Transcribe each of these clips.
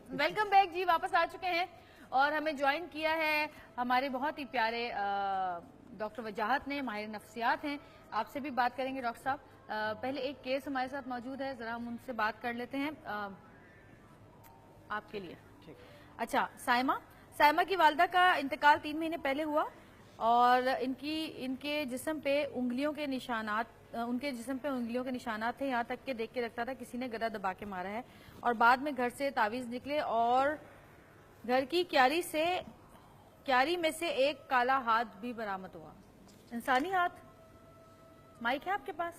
Welcome back جی، واپس آ چکے ہیں اور ہمیں جوائن کیا ہے ہمارے بہت ہی پیارے ڈاکٹر وجاہت نے، ماہر نفسیات ہیں. آپ سے بھی بات کریں گے ڈاکٹر صاحب. پہلے ایک کیس ہمارے ساتھ موجود ہے، ذرا ہم ان سے بات کر لیتے ہیں آپ کے لیے. اچھا، سائمہ کی والدہ کا انتقال 3 مہینے پہلے ہوا اور ان کے جسم پہ انگلیوں کے نشانات تھے، یہاں تک کہ دیکھ کے لگتا تھا کسی نے گدا دبا کے مارا ہے. اور بعد میں گھر سے تعویذ نکلے اور گھر کی کیاری میں سے ایک کالا ہاتھ بھی برآمد ہوا. انسانی ہاتھ. مائک ہے آپ کے پاس؟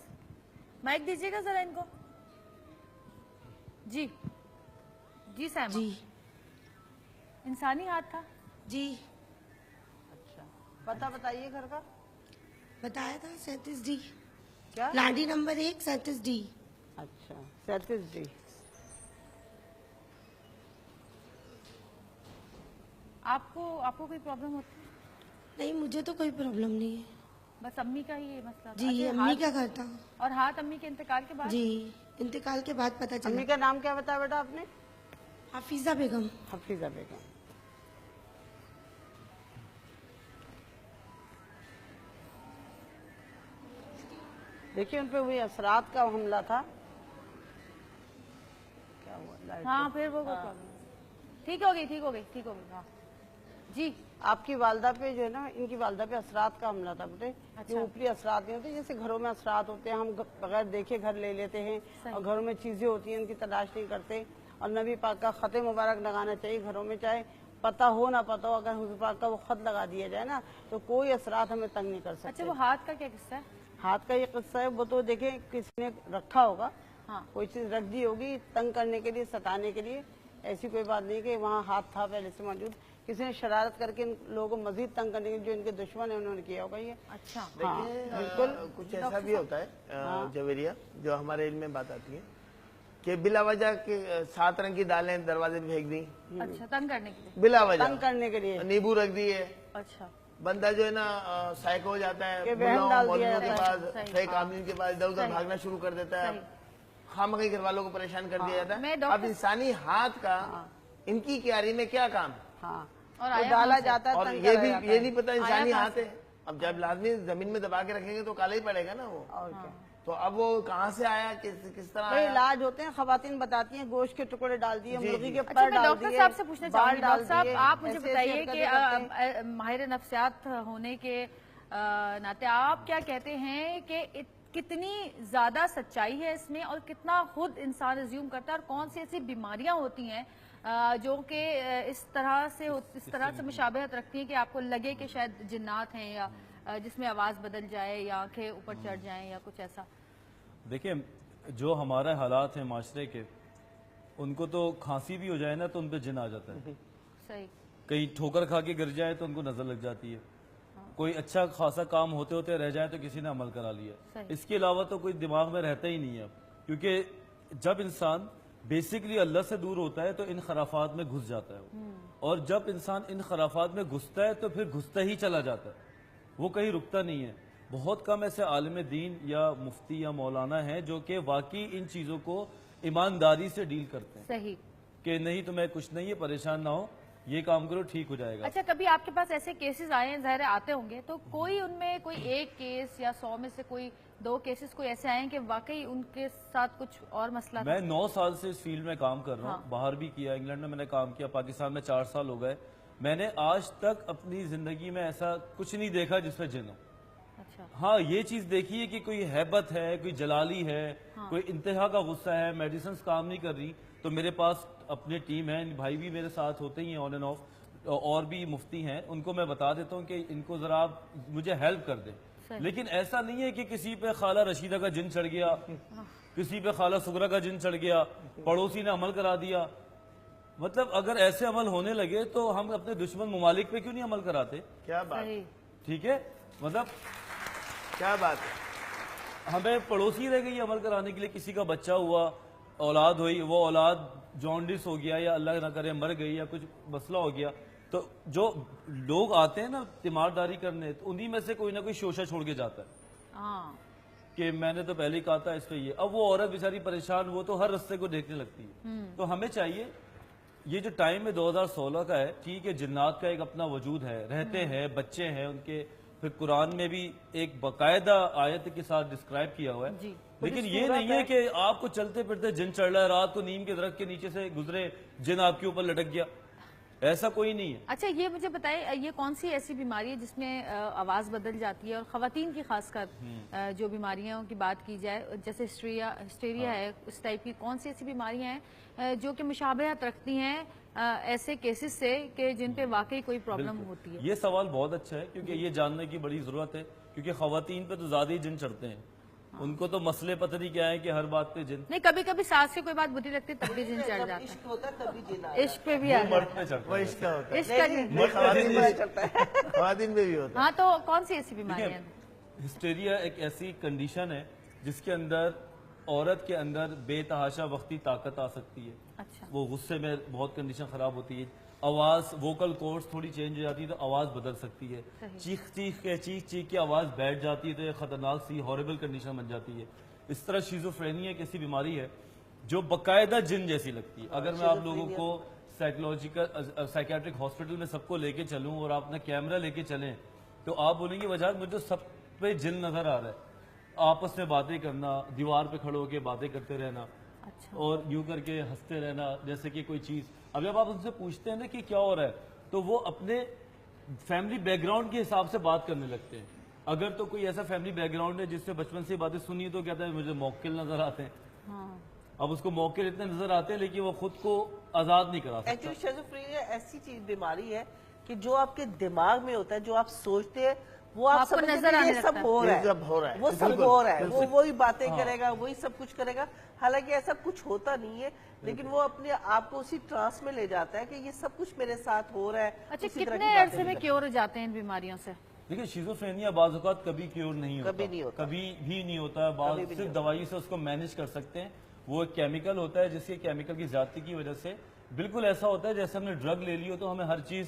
مائک دیجیے گا ذرا ان کو. جی سائمہ جی انسانی ہاتھ تھا. جی اچھا، پتہ بتائیے گھر کا. بتایا تھا 37D. کیا؟ Landhi number 1 37D. اچھا 37D. آپ کو کوئی پرابلم ہوتی ہے؟ نہیں، مجھے تو کوئی پرابلم نہیں ہے. بس امی کا ہی یہ مسئلہ تھا. جی اچھا، امی کا گھر تھا. اور ہاتھ امی کے انتقال کے بعد؟ جی انتقال کے بعد پتہ چلا. امی کا نام کیا بتایا بیٹا آپ نے؟ حفیظہ بیگم. حفیظہ بیگم. دیکھیے ان پہ وہی اثرات کا حملہ تھا. کیا ہوا؟ لائٹ ہاں پھر وہ کوئی پرابلم. ٹھیک ہو گئی. ہاں جی. آپ کی والدہ پہ جو ہے نا، ان کی والدہ پہ اثرات کا حملہ تھا بیٹے. جو اوپری اثرات نہیں ہوتے، جیسے گھروں میں اثرات ہوتے ہیں، ہم بغیر دیکھے گھر لے لیتے ہیں اور گھروں میں چیزیں ہوتی ہیں ان کی تلاش نہیں کرتے. اور نبی پاک کا خط مبارک لگانا چاہیے گھروں میں، چاہے پتہ ہو نہ پتہ ہو. اگر حضور پاک کا وہ خط لگا دیا جائے نا تو کوئی اثرات ہمیں تنگ نہیں کر سکتے. اچھا، وہ ہاتھ کا کیا قصہ ہے؟ ہاتھ کا یہ قصہ ہے، وہ تو دیکھیں کسی نے رکھا ہوگا، ہاں کوئی چیز رکھ دی ہوگی تنگ کرنے کے لیے، ستانے کے لیے. ایسی کوئی بات نہیں کہ وہاں ہاتھ تھا پہلے سے موجود. کسی نے شرارت کر کے ان لوگوں کو مزید تنگ کرنے کے لیے، جو ان کے دشمن ہیں انہوں نے کیا ہوگا یہ. اچھا. ہاں بالکل. کچھ ایسا بھی ہوتا ہے جویریہ، جو ہمارے علم میں بات آتی ہے کہ بلا وجہ 7 رنگ کی دالیں دروازے پہ پھینک دی، اچھا، تنگ کرنے کے لیے. بلا وجہ تنگ کرنے کے لیے. نیبو رکھ دیے. اچھا. بندہ جو ہے نا سائیکو ہو جاتا ہے، وہم ڈال دیا مولویوں کے جاتا ہے. پاس، فیک عاملین کے پاس ادھر ادھر بھاگنا شروع کر دیتا ہے. خامخواہ گھر والوں کو پریشان کر دیا جاتا ہے. اب انسانی ہاتھ کا ان کی کیاری میں کیا کام؟ ہاں، اور وہ ڈالا جاتا ہے. اور تنگ یہ کرا بھی جاتا یہ نہیں پتا انسانی آیا ہاتھ ہے. اب جب لازمی زمین میں دبا کے رکھیں گے تو کالا ہی پڑے گا نا وہ. اور کیا. تو اب وہ کہاں سے آیا، کس طرح بھائی آیا؟ علاج ہوتے ہیں، خواتین بتاتی ہیں، گوشت کے ٹکڑے ڈال دیے، مرغی کے اچھا، پر میں ڈال ڈاکٹر دیے، صاحب سے پوچھنا چاہوں بال گی. ڈال ڈاکٹر صاحب دیے. آپ مجھے ایسے بتائیے حرکتیں کہ کرتے ہیں. ماہر نفسیات ہونے کے ناطے آپ کیا کہتے ہیں کہ کتنی زیادہ سچائی ہے اس میں، اور کتنا خود انسان ازیوم کرتا ہے، اور کون سی ایسی بیماریاں ہوتی ہیں جو کہ اس طرح سے مشابہت رکھتی ہیں کہ آپ کو لگے کہ شاید جنات ہیں، یا جس میں آواز بدل جائے یا آنکھیں اوپر چڑھ جائیں یا کچھ ایسا؟ دیکھیں، جو ہمارے حالات ہیں معاشرے کے، ان کو تو کھانسی بھی ہو جائے نا تو ان پہ جن آ جاتا ہے. صحیح. کہیں ٹھوکر کھا کے گر جائے تو ان کو نظر لگ جاتی ہے. کوئی اچھا خاصا کام ہوتے ہوتے رہ جائے تو کسی نے عمل کرا لیا. اس کے علاوہ تو کوئی دماغ میں رہتا ہی نہیں ہے. کیونکہ جب انسان بیسکلی اللہ سے دور ہوتا ہے تو ان خرافات میں گھس جاتا ہے. اور جب انسان ان خرافات میں گھستا ہے تو پھر گھستا ہی چلا جاتا ہے، وہ کہیں رکتا نہیں ہے. بہت کم ایسے عالم دین یا مفتی یا مولانا ہیں جو کہ واقعی ان چیزوں کو ایمانداری سے ڈیل کرتے ہیں. صحیح. کہ نہیں تمہیں کچھ نہیں ہے، پریشان نہ ہو، یہ کام کرو ٹھیک ہو جائے گا. اچھا، کبھی آپ کے پاس ایسے کیسز آئے ہیں؟ ظاہر آتے ہوں گے، تو کوئی ان میں کوئی ایک کیس یا 100 میں سے کوئی 2 کیسز کوئی ایسے آئے ہیں کہ واقعی ان کے ساتھ کچھ اور مسئلہ تھا؟ میں 9 سال سے اس فیلڈ میں کام کر رہا ہوں. باہر بھی کیا، انگلینڈ میں نے کام کیا، پاکستان میں 4 سال ہو گئے. میں نے آج تک اپنی زندگی میں ایسا کچھ نہیں دیکھا جس پہ جن ہو. اچھا. ہاں، یہ چیز دیکھی ہے کہ کوئی ہیبت ہے، کوئی جلالی ہے، کوئی انتہا کا غصہ ہے، میڈیسنز کام نہیں کر رہی. تو میرے پاس اپنی ٹیم ہے، بھائی بھی میرے ساتھ ہوتے ہی ہیں آن اینڈ آف، اور بھی مفتی ہیں، ان کو میں بتا دیتا ہوں کہ ان کو ذرا آپ مجھے ہیلپ کر دیں. لیکن ایسا نہیں ہے کہ کسی پہ خالہ رشیدہ کا جن چڑھ گیا، کسی پہ خالہ سغرا کا جن چڑھ گیا، پڑوسی نے عمل کرا دیا. مطلب اگر ایسے عمل ہونے لگے تو ہم اپنے دشمن ممالک پہ کیوں نہیں عمل کراتے؟ کیا بات، ٹھیک ہے، مطلب کیا بات ہے. ہمیں پڑوسی رہ گئی عمل کرانے کے لیے. کسی کا بچہ ہوا، اولاد ہوئی، وہ اولاد جونڈس ہو گیا یا اللہ نہ کرے مر گئی یا کچھ مسئلہ ہو گیا، تو جو لوگ آتے ہیں نا تیمارداری کرنے، تو انہی میں سے کوئی نہ کوئی شوشہ چھوڑ کے جاتا ہے کہ میں نے تو پہلے ہی کہا تھا اس پہ یہ. اب وہ عورت بیچاری پریشان، وہ تو ہر رستے کو دیکھنے لگتی ہے. تو ہمیں چاہیے یہ جو ٹائم ہے 2016 کا ہے، ٹھیک ہے، جنات کا ایک اپنا وجود ہے، رہتے ہیں، بچے ہیں ان کے، پھر قرآن میں بھی ایک باقاعدہ آیت کے ساتھ ڈسکرائب کیا ہوا ہے، لیکن یہ نہیں ہے کہ آپ کو چلتے پھرتے جن چڑھ رہا ہے، رات کو نیم کے درخت کے نیچے سے گزرے جن آپ کے اوپر لٹک گیا، ایسا کوئی نہیں ہے۔ اچھا یہ مجھے بتائیں، یہ کون سی ایسی بیماری ہے جس میں آواز بدل جاتی ہے، اور خواتین کی خاص کر جو بیماریاں کی بات کی جائے، جیسے ہسٹیریا ہے، اس ٹائپ کی کون سی ایسی بیماریاں ہیں جو کہ مشابہت رکھتی ہیں ایسے کیسز سے کہ جن پہ واقعی کوئی پرابلم ہوتی ہے؟ یہ سوال بہت اچھا ہے، کیونکہ یہ جاننے کی بڑی ضرورت ہے، کیونکہ خواتین پہ تو زیادہ ہی جن چڑھتے ہیں، ان کو تو مسئلے پتہ نہیں کیا ہے کہ ہر بات پہ جن، نہیں کبھی کبھی ساس سے کوئی بات بری لگتی تب بھی جن چڑھ جاتا عشق ہوتا ہے تبھی جن ہے، عشق پہ بھی آ مرد پہ چڑھتا وہ ہے۔ اس کا ہوتا ہے، عشق کا جن۔ یہ خواتین میں بھی ہوتا ہے۔ ہاں تو کون سی ایسی بیماریاں ہیں؟ ہسٹیریا ایک ایسی کنڈیشن ہے جس کے اندر عورت کے اندر بے تحاشا وقتی طاقت آ سکتی ہے، اچھا وہ غصے میں بہت کنڈیشن خراب ہوتی ہے، آواز ووکل کورڈز تھوڑی چینج ہو جاتی ہے تو آواز بدل سکتی ہے، چیخ کے آواز بیٹھ جاتی ہے تو ایک خطرناک سی ہارریبل کنڈیشن بن جاتی ہے۔ اس طرح شیزوفرینیا ایک ایسی بیماری ہے جو باقاعدہ جن جیسی لگتی ہے۔ اگر میں آپ لوگوں کو سائیکیٹرک ہاسپٹل میں سب کو لے کے چلوں اور آپ اپنا کیمرہ لے کے چلیں تو آپ بولیں گے وجہ مجھے سب پہ جن نظر آ رہا ہے، آپس میں باتیں کرنا، دیوار پہ کھڑے ہو کے باتیں کرتے رہنا اور یوں کر کے ہنستے رہنا جیسے کہ کوئی چیز۔ اب جب آپ ان سے پوچھتے ہیں نا کہ کیا ہو رہا ہے تو وہ اپنے فیملی بیک گراؤنڈ کے حساب سے بات کرنے لگتے ہیں۔ اگر تو کوئی ایسا فیملی بیک گراؤنڈ ہے جس سے بچپن سے باتیں سنی تو کہتا ہے مجھے موکل نظر آتے ہیں، اب اس کو موکل اتنے نظر آتے ہیں لیکن وہ خود کو آزاد نہیں کرا سکتا۔ ایکچولی شیزوفرینیا ایسی چیز بیماری ہے کہ جو آپ کے دماغ میں ہوتا ہے، جو آپ سوچتے ہیں وہ آپ کو نظر آنے یہ سب ہو رہا ہے، یہ سب ہو رہا ہے، وہ سب ہو رہا ہے، وہ وہی باتیں کرے گا، وہی سب کچھ کرے گا، حالانکہ ایسا کچھ ہوتا نہیں ہے، لیکن وہ اپنے آپ کو اسی ٹرانس میں لے جاتا ہے کہ یہ سب کچھ میرے ساتھ ہو رہا ہے۔ اچھا اسی طرح کی کتنے باتیں عرصے میں کیور ہو جاتے ہیں ان بیماریوں سے؟ دیکھیں شیزوفرینیا بعض اوقات کبھی کیور نہیں ہوتا، کبھی نہیں ہوتا، کبھی بھی نہیں ہوتا، بعض صرف دوائی سے اس کو مینج کر سکتے ہیں۔ وہ ایک کیمیکل ہوتا ہے جس کے کیمیکل کی زیادتی کی وجہ سے بالکل ایسا ہوتا ہے جیسے ہم نے ڈرگ لے لی ہو تو ہمیں ہر چیز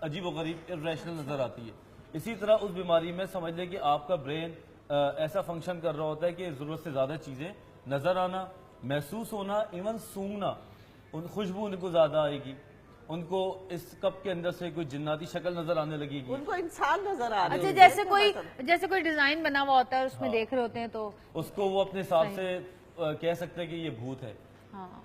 عجیب و غریب irrational نظر آتی ہے۔ اسی طرح اس بیماری میں سمجھ لیں کہ آپ کا برین ایسا فنکشن کر رہا ہوتا ہے کہ ضرورت سے زیادہ چیزیں نظر آنا، محسوس ہونا، ایون سونگنا، ان خوشبو ان کو زیادہ آئے گی، ان کو اس کپ کے اندر سے کوئی جناتی شکل نظر آنے لگے گی، ان کو انسان نظر آ رہے اچھا ہیں، جیسے کوئی ڈیزائن بنا ہوا ہوتا ہے اس میں دیکھ رہے ہوتے ہیں تو اس کو وہ اپنے حساب سے کہہ سکتے ہیں کہ یہ بھوت ہے،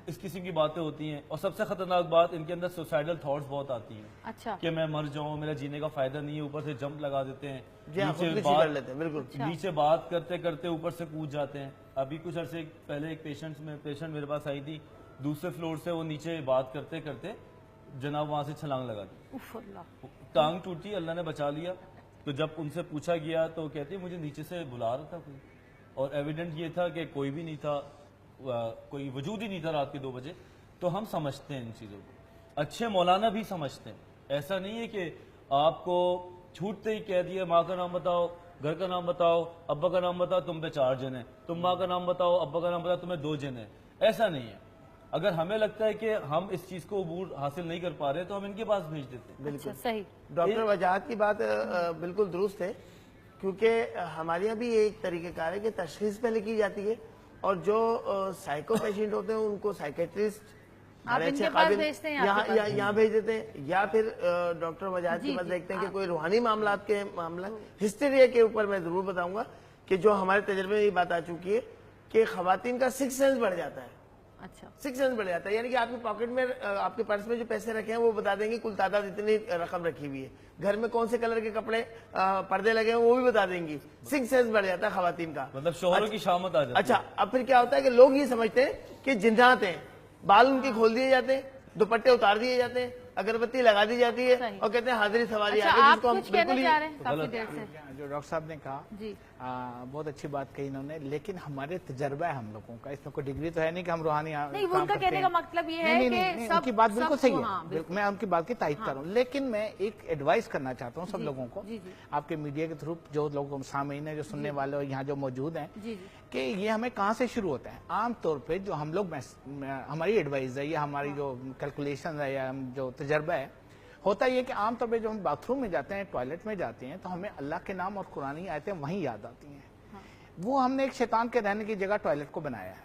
اس قسم کی باتیں ہوتی ہیں۔ اور سب سے خطرناک بات ان کے اندر سوسائڈل تھاٹس بہت آتی ہیں، اچھا کہ میں مر جاؤں، میرا جینے کا فائدہ نہیں ہے، اوپر سے جمپ لگا دیتے ہیں، نیچے بات کرتے کرتے اوپر سے کود جاتے ہیں۔ ابھی کچھ عرصے پہلے ایک پیشنٹ میرے پاس آئی تھی، دوسرے فلور سے وہ نیچے بات کرتے کرتے جناب وہاں سے چھلانگ لگا دی، ٹانگ ٹوٹی، اللہ نے بچا لیا۔ تو جب ان سے پوچھا گیا تو کہتے مجھے نیچے سے بلا رہا تھا کوئی، اور ایویڈنٹ یہ تھا کہ کوئی بھی نہیں تھا، کوئی وجود ہی نہیں تھا رات کے 2 بجے۔ تو ہم سمجھتے ہیں ان چیزوں کو، اچھے مولانا بھی سمجھتے ہیں، ایسا نہیں ہے کہ آپ کو چھوٹتے ہی کہہ دیا ماں کا نام بتاؤ، گھر کا نام بتاؤ، ابا کا نام بتاؤ، تم پہ 4 جن ہیں، تم ماں کا نام بتاؤ، ابا کا نام بتاؤ، تمہیں 2 جن ہیں، ایسا نہیں ہے۔ اگر ہمیں لگتا ہے کہ ہم اس چیز کو عبور حاصل نہیں کر پا رہے تو ہم ان کے پاس بھیج دیتے ہیں۔ بالکل صحیح۔ ڈاکٹر وجاہت کی بات بالکل درست ہے، کیونکہ ہمارے یہاں بھی یہ ایک طریقہ کار ہے کہ تشخیص پہلے کی جاتی ہے، اور جو سائیکو پیشنٹ ہوتے ہیں ان کو سائیکٹرسٹ یہاں بھیج دیتے ہیں، یا پھر ڈاکٹر وجاہت کی بات دیکھتے ہیں کہ کوئی روحانی معاملات کے معاملہ۔ ہسٹیریا کے اوپر میں ضرور بتاؤں گا کہ جو ہمارے تجربے میں یہ بات آ چکی ہے کہ خواتین کا 6 سینس بڑھ جاتا ہے، اچھا 6 سینس بڑھ جاتا ہے، یعنی کہ آپ کے پاکٹ میں آپ کے پرس میں جو پیسے رکھے ہیں وہ بتا دیں گی کل تعداد اتنی رقم رکھی ہوئی ہے، گھر میں کون سے کلر کے کپڑے پردے لگے ہیں وہ بھی بتا دیں گی۔ 6 سینس بڑھ جاتا ہے خواتین کا، مطلب شوہروں کی شامت آ جاتی ہے۔ اچھا اب پھر کیا ہوتا ہے کہ لوگ یہ سمجھتے ہیں کہ جنات ہیں، بال ان کے کھول دیے جاتے ہیں، دوپٹے اتار دیے جاتے ہیں، اگربتی لگا دی جاتی ہے اور کہتے ہیں حاضری سواری آ گئی، جس کو ہم بالکل ہی جو ڈاکٹر صاحب نے کہا بہت اچھی بات کہی انہوں نے، لیکن ہمارے تجربہ ہے ہم لوگوں کا، اس میں کوئی ڈگری تو ہے نہیں کہ ہم روحانی ان کا کہنے کا مطلب یہ ہے کہ ان کی بات بالکل صحیح ہے، میں ان کی بات کی تائید کر رہا ہوں، لیکن میں ایک ایڈوائز کرنا چاہتا ہوں سب لوگوں کو، آپ کے میڈیا کے تھرو جو لوگ سامعین ہیں، جو سننے والے یہاں جو موجود ہیں، کہ یہ ہمیں کہاں سے شروع ہوتا ہے۔ عام طور پہ جو ہم لوگ ہماری ایڈوائز ہے یا ہماری جو کیلکولیشن ہے یا جو تجربہ ہے، ہوتا یہ کہ عام طور پہ جو ہم باتھ روم میں جاتے ہیں، ٹوائلٹ میں جاتے ہیں، تو ہمیں اللہ کے نام اور قرآنی آیتیں وہیں یاد آتی ہیں۔ وہ ہم نے ایک شیطان کے رہنے کی جگہ ٹوائلٹ کو بنایا ہے،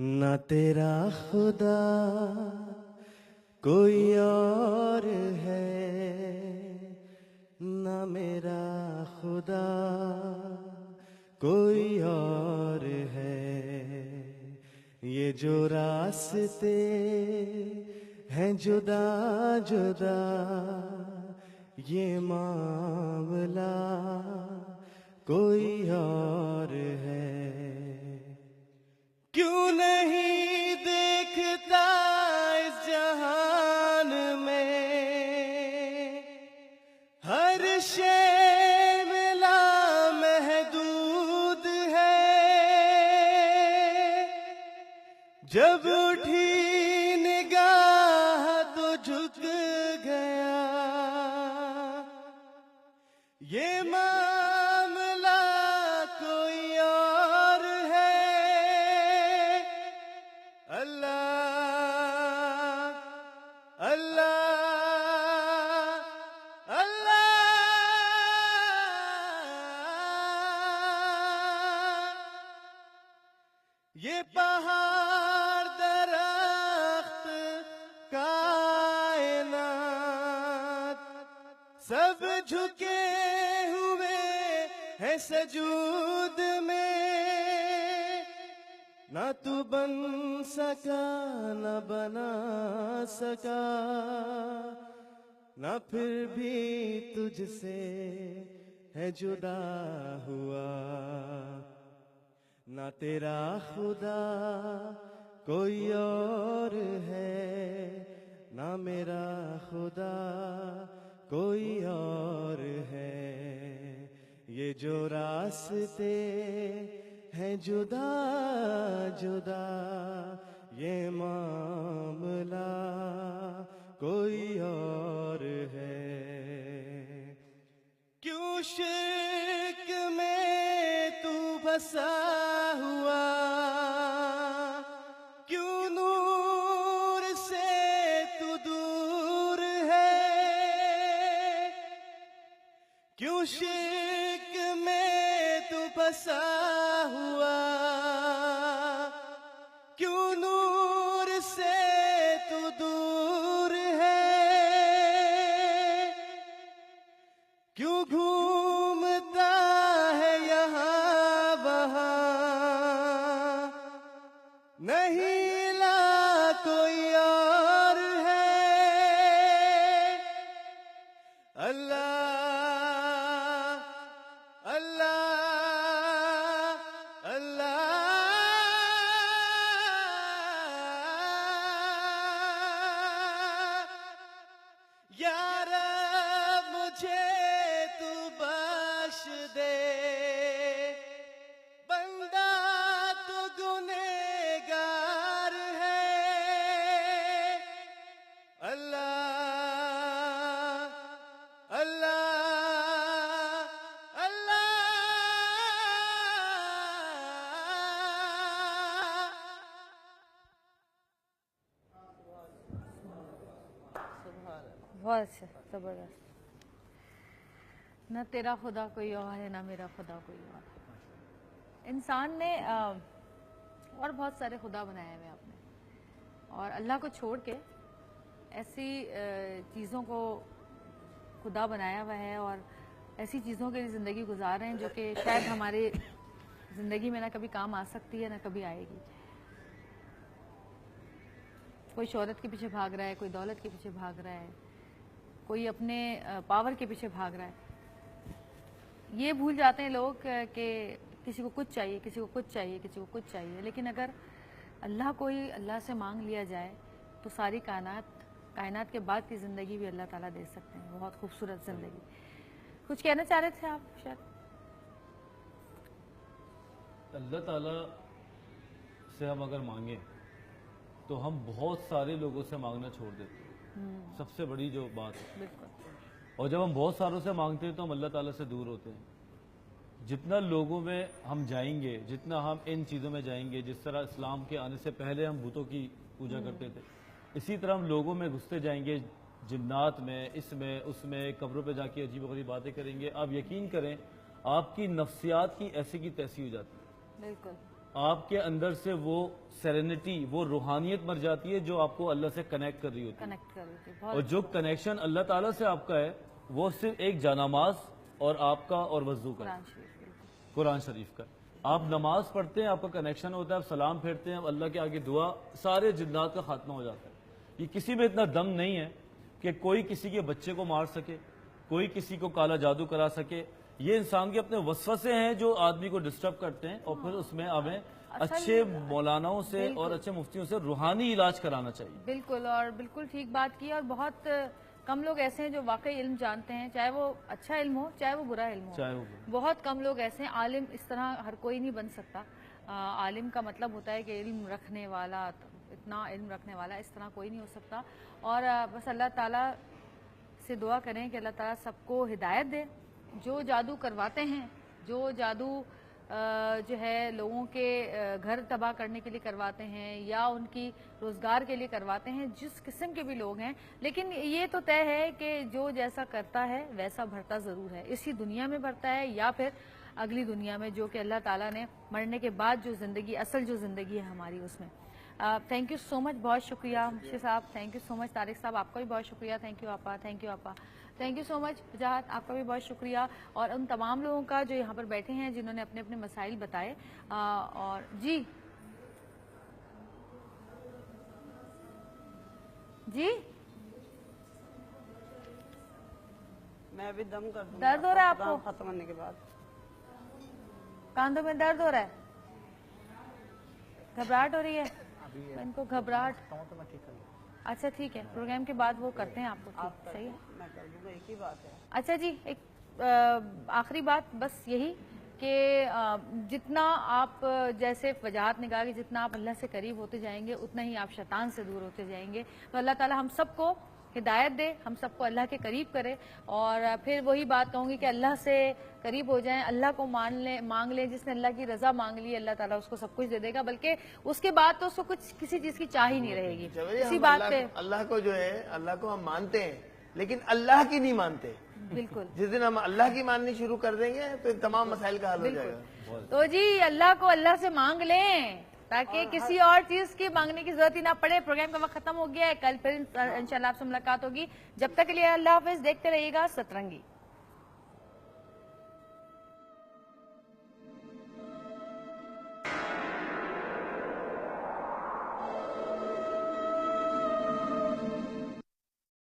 نہ تیرا خدا کوئی اور ہے، نہ میرا خدا کوئی اور ہے، یہ جو راستے ہیں جدا جدا، یہ معاملہ کوئی اور ہے۔ کیوں نہیں دیکھتا اس جہان میں ہر شے میں لامحدود ہے، جب اٹھی نگاہ تو جھک گیا، یہ معاملہ کوئی اور ہے۔ اللہ اللہ اللہ، یہ پہاڑ درخت کائنات سب جھکے ہوئے ہیں سجود میں، نہ تو بن سکا نہ بنا سکا، نہ پھر بھی تجھ سے ہے جدا ہوا، نہ تیرا خدا کوئی اور ہے، نہ میرا خدا کوئی اور ہے، یہ جو راستے ہیں جدا جدا، یہ معاملہ کوئی اور ہے۔ کیوں شرک میں تو بسا ہوا، کیوں نور سے تو دور ہے، کیوں شرک میں تو بسا ہوا، کیوں نور سے تو دور ہے، کیوں گھومتا ہے یہاں وہاں، نہیں لا کوئی اور ہے۔ اللہ اللہ اللہ، یا رب مجھے تو بخش دے، بندہ تو گنہگار ہے۔ اللہ اللہ اللہ، بہت اچھا، زبردست۔ نہ تیرا خدا کوئی اور ہے، نہ میرا خدا کوئی اور ہے۔ انسان نے اور بہت سارے خدا بنائے ہوئے آپ نے، اور اللہ کو چھوڑ کے ایسی چیزوں کو خدا بنایا ہوا ہے، اور ایسی چیزوں کے لیے زندگی گزار رہے ہیں جو کہ شاید ہماری زندگی میں نہ کبھی کام آ سکتی ہے نہ کبھی آئے گی۔ کوئی شہرت کے پیچھے بھاگ رہا ہے، کوئی دولت کے پیچھے بھاگ رہا ہے، کوئی اپنے پاور کے پیچھے بھاگ رہا ہے۔ یہ بھول جاتے ہیں لوگ کہ کسی کو کچھ چاہیے، کسی کو کچھ چاہیے، کسی کو کچھ چاہیے، لیکن اگر اللہ کو ہی اللہ سے مانگ لیا جائے تو ساری کائنات کے بعد کی زندگی بھی اللہ تعالیٰ دے سکتے ہیں، بہت خوبصورت زندگی۔ کچھ کہنا چاہ رہے تھے آپ شاید؟ اللہ تعالیٰ سے ہم اگر مانگیں تو ہم بہت سارے لوگوں سے مانگنا چھوڑ دیتے ہیں، سب سے بڑی جو بات ہے۔ بالکل۔ اور جب ہم بہت ساروں سے مانگتے ہیں تو ہم اللہ تعالیٰ سے دور ہوتے ہیں۔ جتنا لوگوں میں ہم جائیں گے، جتنا ہم ان چیزوں میں جائیں گے، جس طرح اسلام کے آنے سے پہلے ہم بتوں کی پوجا کرتے تھے، اسی طرح ہم لوگوں میں گھستے جائیں گے، جنات میں، اس میں قبروں پہ جا کے عجیب و غریب باتیں کریں گے۔ آپ یقین کریں آپ کی نفسیات کی ایسی کی تیسی ہو جاتی ہے۔ بالکل آپ کے اندر سے وہ سیرینٹی، وہ روحانیت مر جاتی ہے جو آپ کو اللہ سے کنیکٹ کر رہی ہوتی ہے. کنیکٹ کر رہی تھی اور جو کنیکشن اللہ تعالیٰ سے آپ کا ہے وہ صرف ایک جانماز اور آپ کا اور وضو کا ہے. قرآن شریف کا. آپ نماز پڑھتے ہیں، آپ کا کنیکشن ہوتا ہے، آپ سلام پھیرتے ہیں، اللہ کے آگے دعا، سارے جنات کا خاتمہ ہو جاتا ہے. یہ کسی میں اتنا دم نہیں ہے کہ کوئی کسی کے بچے کو مار سکے، کوئی کسی کو کالا جادو کرا سکے. یہ انسان کے اپنے وسوسے ہیں جو آدمی کو ڈسٹرب کرتے ہیں، اور پھر اس میں ہمیں اچھے مولاناؤں سے اور اچھے مفتیوں سے روحانی علاج کرانا چاہیے. بالکل، اور بالکل ٹھیک بات کی. اور بہت کم لوگ ایسے ہیں جو واقعی علم جانتے ہیں، چاہے وہ اچھا علم ہو چاہے وہ برا علم ہو. بہت کم لوگ ایسے ہیں. عالم اس طرح ہر کوئی نہیں بن سکتا. عالم کا مطلب ہوتا ہے کہ علم رکھنے والا، اتنا علم رکھنے والا، اس طرح کوئی نہیں ہو سکتا. اور بس اللہ تعالیٰ سے دعا کریں کہ اللہ تعالیٰ سب کو ہدایت دے. جو جادو کرواتے ہیں، جو جادو جو ہے لوگوں کے گھر تباہ کرنے کے لیے کرواتے ہیں یا ان کی روزگار کے لیے کرواتے ہیں، جس قسم کے بھی لوگ ہیں، لیکن یہ تو طے ہے کہ جو جیسا کرتا ہے ویسا بھرتا ضرور ہے. اسی دنیا میں بھرتا ہے یا پھر اگلی دنیا میں، جو کہ اللہ تعالیٰ نے مرنے کے بعد جو زندگی، اصل جو زندگی ہے ہماری، اس میں. تھینک یو سو مچ. بہت شکریہ مشیر صاحب. تھینک یو سو مچ. طارق صاحب آپ کا بھی بہت شکریہ. تھینک یو آپا. تھینک یو آپا. تھینک یو سو مچ. وجاہت آپ کا بھی بہت شکریہ. اور ان تمام لوگوں کا جو یہاں پر بیٹھے ہیں، جنہوں نے اپنے اپنے مسائل بتائے. اور جی میں ابھی دم کر دوں. درد ہو رہا ہے آپ کو؟ ختم ہونے کے بعد کاندھوں میں درد ہو رہا ہے؟ گھبراہٹ ہو رہی ہے؟ ان کو گھبراہٹ. اچھا ٹھیک ہے، پروگرام کے بعد وہ کرتے ہیں آپ کو. صحیح ہے، میں کر دوں گا. ایک ہی بات ہے. اچھا جی، ایک آخری بات بس یہی کہ جتنا آپ جیسے وجاہت نگاہ کی، جتنا آپ اللہ سے قریب ہوتے جائیں گے اتنا ہی آپ شیطان سے دور ہوتے جائیں گے. تو اللہ تعالی ہم سب کو ہدایت دے، ہم سب کو اللہ کے قریب کرے. اور پھر وہی بات کہوں گی کہ اللہ سے قریب ہو جائیں، اللہ کو مانگ لیں. جس نے اللہ کی رضا مانگ لی، اللہ تعالیٰ اس کو سب کچھ دے دے گا، بلکہ اس کے بعد تو اس کو کچھ کسی چیز کی چاہ ہی نہیں رہے گی. اسی بات پہ اللہ کو جو ہے، اللہ کو ہم مانتے ہیں لیکن اللہ کی نہیں مانتے. بالکل، جس دن ہم اللہ کی ماننی شروع کر دیں گے تو تمام مسائل کا حل ہو جائے گا. تو جی اللہ کو اللہ سے مانگ لیں تاکہ کسی اور چیز کی مانگنے کی ضرورت ہی نہ پڑے. پروگرام کا وقت ختم ہو گیا ہے. کل پھر انشاءاللہ آپ سے ملاقات ہوگی. جب تک کے لیے اللہ حافظ. دیکھتے رہیے گا سترنگی.